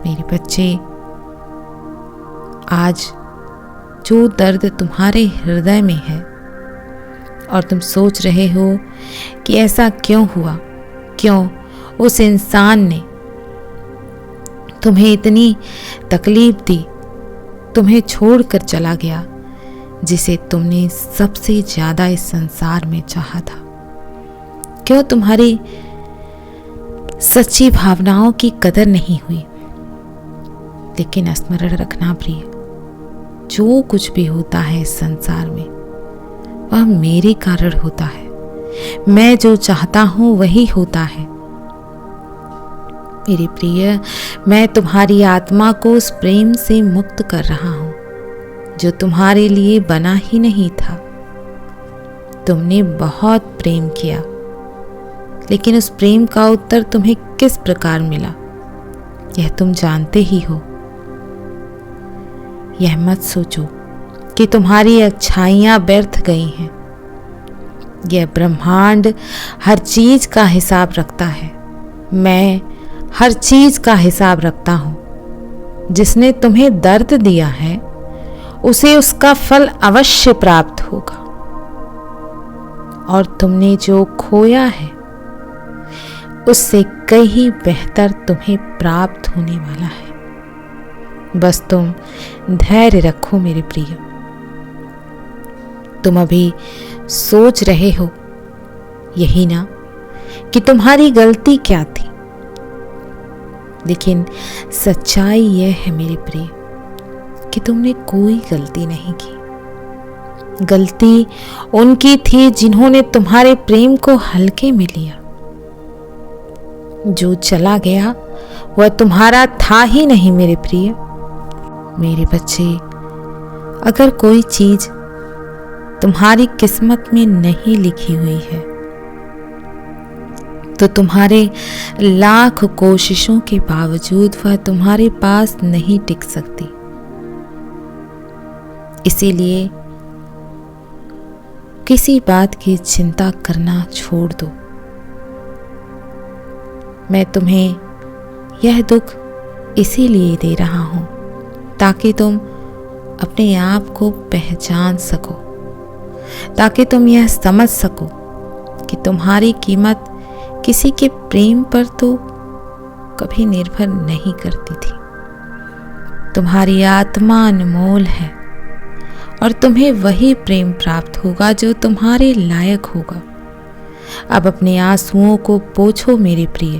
मेरे बच्चे, आज जो दर्द तुम्हारे हृदय में है और तुम सोच रहे हो कि ऐसा क्यों हुआ, क्यों उस इंसान ने तुम्हें इतनी तकलीफ दी, तुम्हें छोड़कर चला गया जिसे तुमने सबसे ज्यादा इस संसार में चाहा था। क्यों तुम्हारी सच्ची भावनाओं की कदर नहीं हुई। लेकिन स्मरण रखना प्रिय, जो कुछ भी होता है इस संसार में वह मेरे कारण होता है। मैं जो चाहता हूं वही होता है। मेरे प्रिय, मैं तुम्हारी आत्मा को उस प्रेम से मुक्त कर रहा हूं जो तुम्हारे लिए बना ही नहीं था। तुमने बहुत प्रेम किया, लेकिन उस प्रेम का उत्तर तुम्हें किस प्रकार मिला यह तुम जानते ही हो। यह मत सोचो कि तुम्हारी अच्छाइयां व्यर्थ गई हैं। यह ब्रह्मांड हर चीज का हिसाब रखता है। मैं हर चीज का हिसाब रखता हूं। जिसने तुम्हें दर्द दिया है उसे उसका फल अवश्य प्राप्त होगा, और तुमने जो खोया है उससे कहीं बेहतर तुम्हें प्राप्त होने वाला है। बस तुम धैर्य रखो मेरे प्रिय। तुम अभी सोच रहे हो यही ना कि तुम्हारी गलती क्या थी, लेकिन सच्चाई यह है मेरे प्रिय कि तुमने कोई गलती नहीं की। गलती उनकी थी जिन्होंने तुम्हारे प्रेम को हल्के में लिया। जो चला गया वह तुम्हारा था ही नहीं मेरे प्रिय। मेरे बच्चे, अगर कोई चीज तुम्हारी किस्मत में नहीं लिखी हुई है तो तुम्हारे लाख कोशिशों के बावजूद वह तुम्हारे पास नहीं टिक सकती। इसीलिए किसी बात की चिंता करना छोड़ दो। मैं तुम्हें यह दुख इसीलिए दे रहा हूं ताकि तुम अपने आप को पहचान सको, ताकि तुम यह समझ सको कि तुम्हारी कीमत किसी के प्रेम पर तो कभी निर्भर नहीं करती थी। तुम्हारी आत्मा अनमोल है और तुम्हें वही प्रेम प्राप्त होगा जो तुम्हारे लायक होगा। अब अपने आंसुओं को पोंछो मेरे प्रिय।